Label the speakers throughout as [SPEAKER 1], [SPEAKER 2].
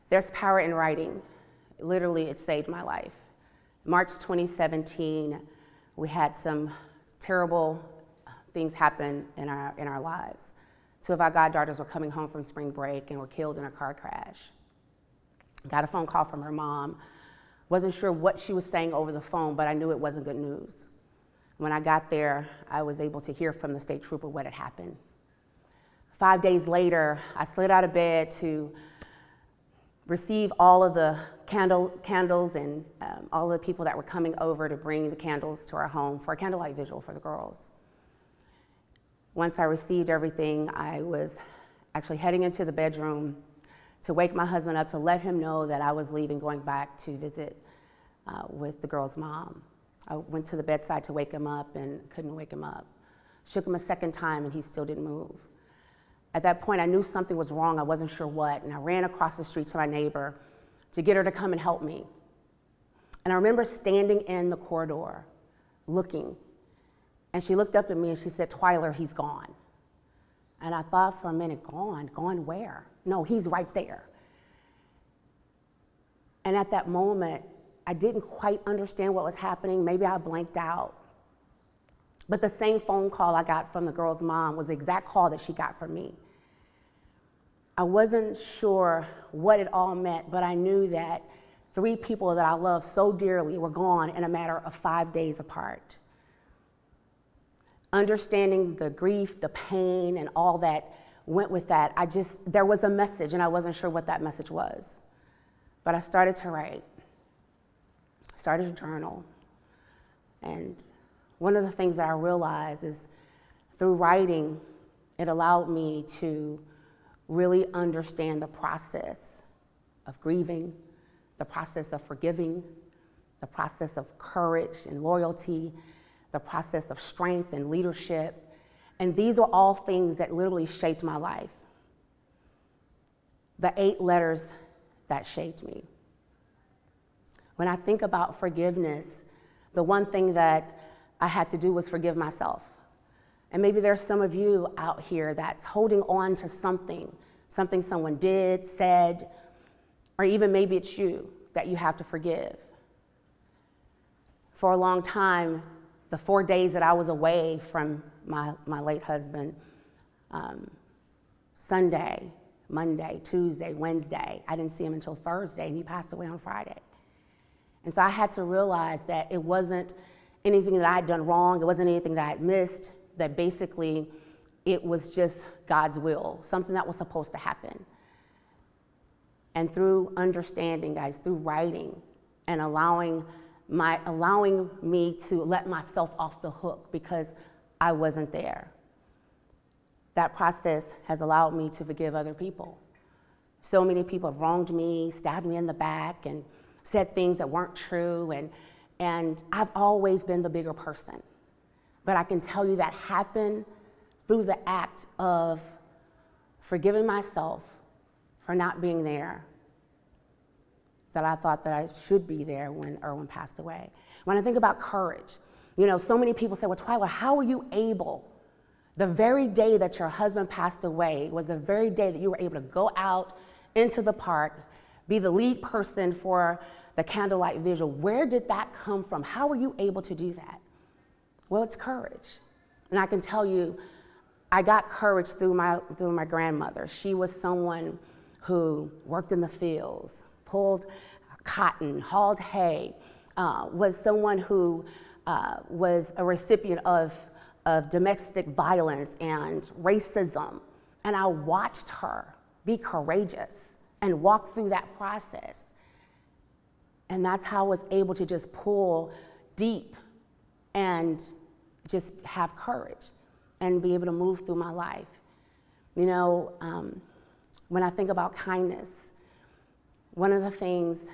[SPEAKER 1] There's power in writing. Literally, it saved my life. March 2017, we had some terrible things happen in our lives. Two of our goddaughters were coming home from spring break and were killed in a car crash. Got a phone call from her mom. Wasn't sure what she was saying over the phone, but I knew it wasn't good news. When I got there, I was able to hear from the state trooper what had happened. 5 days later, I slid out of bed to receive all of the candles and all of the people that were coming over to bring the candles to our home for a candlelight vigil for the girls. Once I received everything, I was actually heading into the bedroom to wake my husband up to let him know that I was leaving, going back to visit with the girl's mom. I went to the bedside to wake him up and couldn't wake him up. Shook him a second time and he still didn't move. At that point, I knew something was wrong. I wasn't sure what, and I ran across the street to my neighbor to get her to come and help me. And I remember standing in the corridor, looking, and she looked up at me and she said, "Twyler, he's gone." And I thought for a minute, gone? Gone where? No, he's right there. And at that moment, I didn't quite understand what was happening. Maybe I blanked out. But the same phone call I got from the girl's mom was the exact call that she got from me. I wasn't sure what it all meant, but I knew that 3 people that I loved so dearly were gone in a matter of 5 days apart. Understanding the grief, the pain, and all that went with that, there was a message, and I wasn't sure what that message was. But I started to write, started to journal, and one of the things that I realized is through writing, it allowed me to really understand the process of grieving, the process of forgiving, the process of courage and loyalty, the process of strength and leadership. And these are all things that literally shaped my life. The 8 letters that shaped me. When I think about forgiveness, the one thing that I had to do was forgive myself. And maybe there's some of you out here that's holding on to something someone did, said, or even maybe it's you that you have to forgive. For a long time, the 4 days that I was away from my late husband, Sunday, Monday, Tuesday, Wednesday, I didn't see him until Thursday, and he passed away on Friday. And so I had to realize that it wasn't anything that I had done wrong, it wasn't anything that I had missed, that basically it was just God's will, something that was supposed to happen. And through understanding, guys, through writing and allowing me to let myself off the hook because I wasn't there, that process has allowed me to forgive other people. So many people have wronged me, stabbed me in the back, and said things that weren't true, and I've always been the bigger person. But I can tell you that happened through the act of forgiving myself for not being there, that I thought that I should be there when Erwin passed away. When I think about courage, so many people say, well, Twyler, how were you able? The very day that your husband passed away was the very day that you were able to go out into the park, be the lead person for the candlelight vigil. Where did that come from? How were you able to do that? Well, it's courage. And I can tell you, I got courage through my grandmother. She was someone who worked in the fields, pulled cotton, hauled hay, was someone who was a recipient of domestic violence and racism. And I watched her be courageous and walk through that process. And that's how I was able to just pull deep and just have courage and be able to move through my life. When I think about kindness, one of the things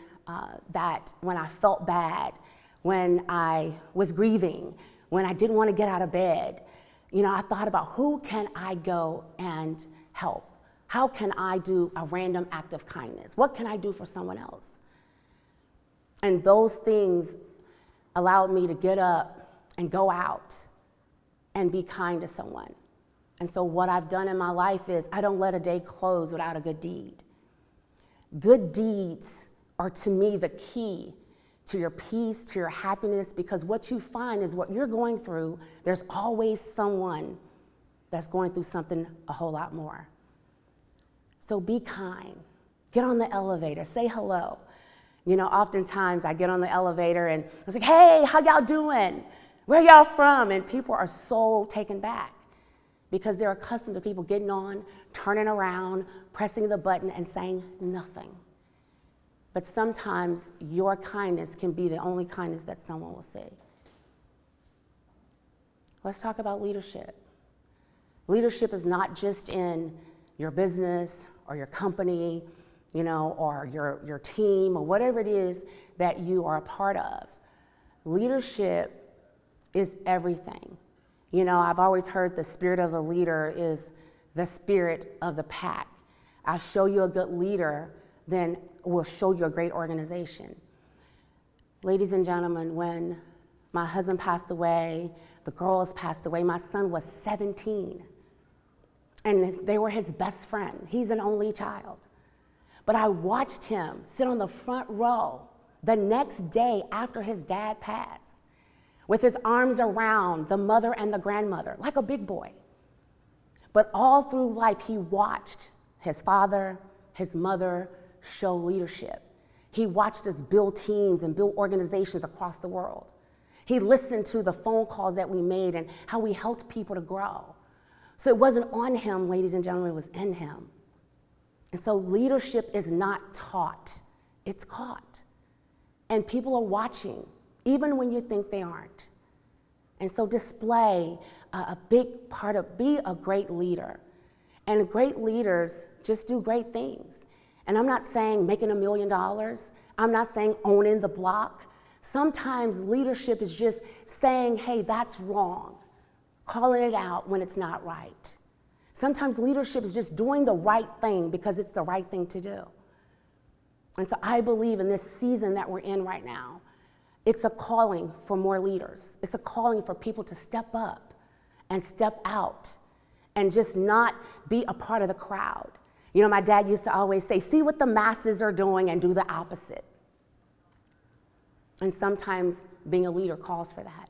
[SPEAKER 1] that when I felt bad, when I was grieving, when I didn't want to get out of bed, I thought about who can I go and help? How can I do a random act of kindness? What can I do for someone else? And those things allowed me to get up and go out and be kind to someone. And so what I've done in my life is I don't let a day close without a good deed. Good deeds are, to me, the key to your peace, to your happiness, because what you find is what you're going through, there's always someone that's going through something a whole lot more. So be kind. Get on the elevator, say hello. You know, oftentimes I get on the elevator and it's like, hey, how y'all doing? Where y'all from? And people are so taken back because they're accustomed to people getting on, turning around, pressing the button and saying nothing. But sometimes your kindness can be the only kindness that someone will see. Let's talk about leadership. Leadership is not just in your business or your company, you know, or your team or whatever it is that you are a part of. Leadership is everything. You know, I've always heard the spirit of the leader is the spirit of the pack. I'll show you a good leader, then we'll show you a great organization. Ladies and gentlemen, when my husband passed away, the girls passed away, my son was 17. And they were his best friend. He's an only child. But I watched him sit on the front row the next day after his dad passed, with his arms around the mother and the grandmother, like a big boy. But all through life, he watched his father, his mother show leadership. He watched us build teams and build organizations across the world. He listened to the phone calls that we made and how we helped people to grow. So it wasn't on him, ladies and gentlemen, it was in him. And so leadership is not taught, it's caught. And people are watching, even when you think they aren't. And so display a big part of, be a great leader. And great leaders just do great things. And I'm not saying making $1 million. I'm not saying owning the block. Sometimes leadership is just saying, hey, that's wrong. Calling it out when it's not right. Sometimes leadership is just doing the right thing because it's the right thing to do. And so I believe in this season that we're in right now, it's a calling for more leaders. It's a calling for people to step up and step out and just not be a part of the crowd. You know, my dad used to always say, see what the masses are doing and do the opposite. And sometimes being a leader calls for that.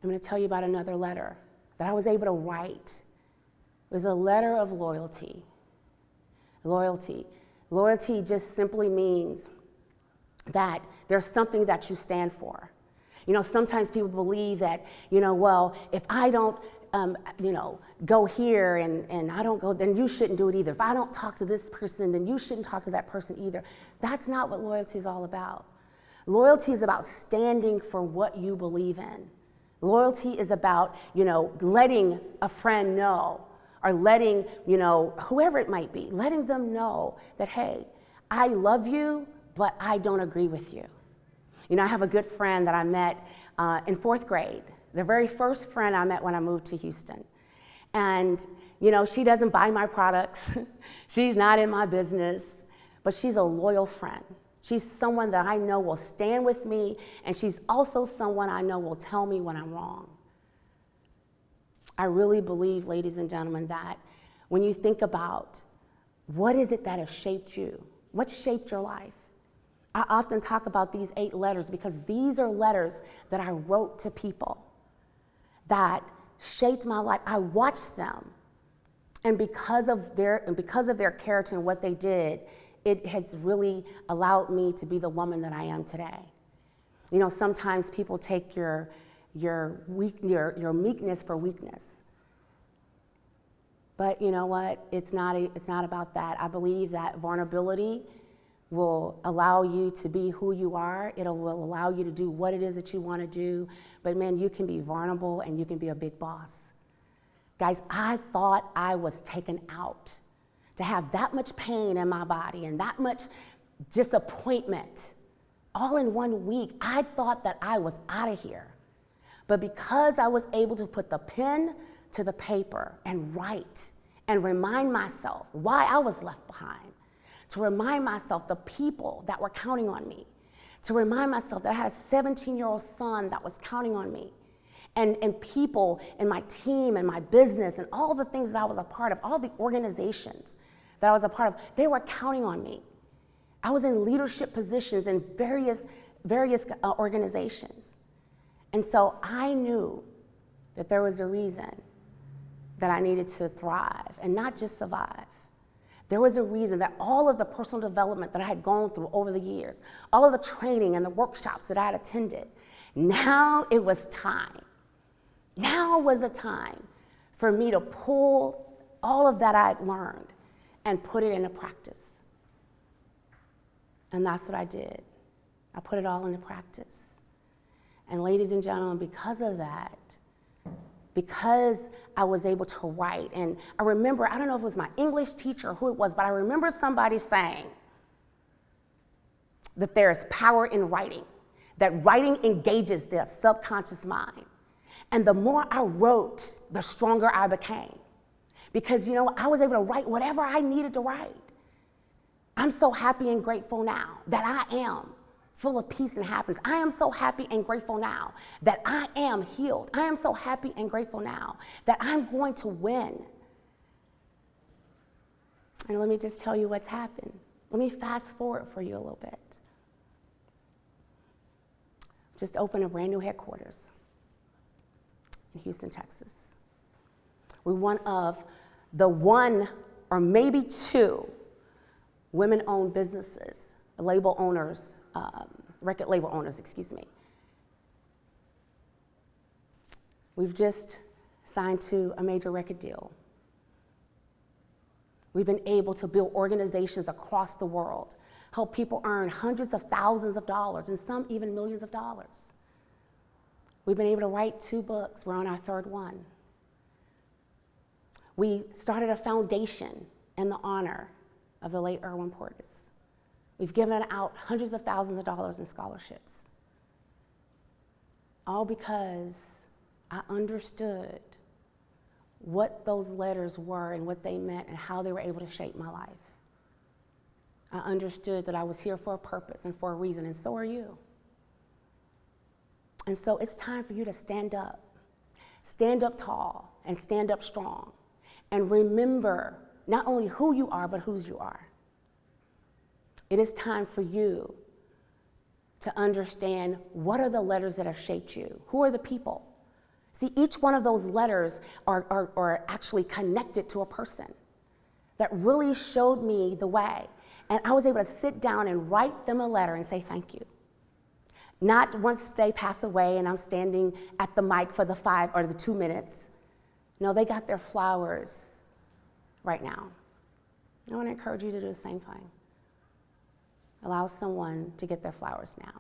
[SPEAKER 1] I'm going to tell you about another letter that I was able to write. It was a letter of loyalty. Loyalty. Loyalty just simply means that there's something that you stand for. You know, sometimes people believe that, you know, well, if I don't, go here and I don't go, then you shouldn't do it either. If I don't talk to this person, then you shouldn't talk to that person either. That's not what loyalty is all about. Loyalty is about standing for what you believe in. Loyalty is about, letting a friend know, or letting, whoever it might be, letting them know that, hey, I love you, but I don't agree with you. You know, I have a good friend that I met in 4th grade, the very first friend I met when I moved to Houston. And, she doesn't buy my products. She's not in my business, but she's a loyal friend. She's someone that I know will stand with me, and she's also someone I know will tell me when I'm wrong. I really believe, ladies and gentlemen, that when you think about what is it that has shaped you, what shaped your life, I often talk about these 8 letters because these are letters that I wrote to people that shaped my life. I watched them, and because of their character and what they did, it has really allowed me to be the woman that I am today. You know, sometimes people take your meekness for weakness. But you know what? It's not about that. I believe that vulnerability will allow you to be who you are. It will allow you to do what it is that you want to do. But man, you can be vulnerable and you can be a big boss. Guys, I thought I was taken out. To have that much pain in my body and that much disappointment all in 1 week, I thought that I was out of here. But because I was able to put the pen to the paper and write and remind myself why I was left behind, to remind myself the people that were counting on me, to remind myself that I had a 17-year-old son that was counting on me, and people in my team and my business and all the things that I was a part of, all the organizations that I was a part of, they were counting on me. I was in leadership positions in various organizations. And so I knew that there was a reason that I needed to thrive and not just survive. There was a reason that all of the personal development that I had gone through over the years, all of the training and the workshops that I had attended, now it was time. Now was the time for me to pull all of that I had learned and put it into practice. And that's what I did. I put it all into practice. And ladies and gentlemen, because of that, because I was able to write, and I remember, I don't know if it was my English teacher or who it was, but I remember somebody saying that there is power in writing, that writing engages the subconscious mind. And the more I wrote, the stronger I became. Because, I was able to write whatever I needed to write. I'm so happy and grateful now that I am full of peace and happiness. I am so happy and grateful now that I am healed. I am so happy and grateful now that I'm going to win. And let me just tell you what's happened. Let me fast forward for you a little bit. Just opened a brand new headquarters in Houston, Texas. We're one of the one or maybe two women-owned businesses, label owners, record label owners, excuse me. We've just signed to a major record deal. We've been able to build organizations across the world, help people earn hundreds of thousands of dollars and some even millions of dollars. We've been able to write 2 books. We're on our 3rd one. We started a foundation in the honor of the late Erwin Portis. We've given out hundreds of thousands of dollars in scholarships. All because I understood what those letters were and what they meant and how they were able to shape my life. I understood that I was here for a purpose and for a reason, and so are you. And so it's time for you to stand up tall and stand up strong, and remember not only who you are, but whose you are. It is time for you to understand what are the letters that have shaped you. Who are the people? See, each one of those letters are actually connected to a person that really showed me the way. And I was able to sit down and write them a letter and say thank you. Not once they pass away and I'm standing at the mic for the 5 or the 2 minutes. No, they got their flowers right now. I want to encourage you to do the same thing. Allow someone to get their flowers now.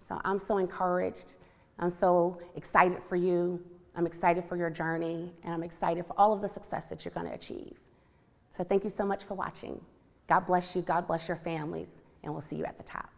[SPEAKER 1] So I'm so encouraged. I'm so excited for you. I'm excited for your journey, and I'm excited for all of the success that you're going to achieve. So thank you so much for watching. God bless you. God bless your families, and we'll see you at the top.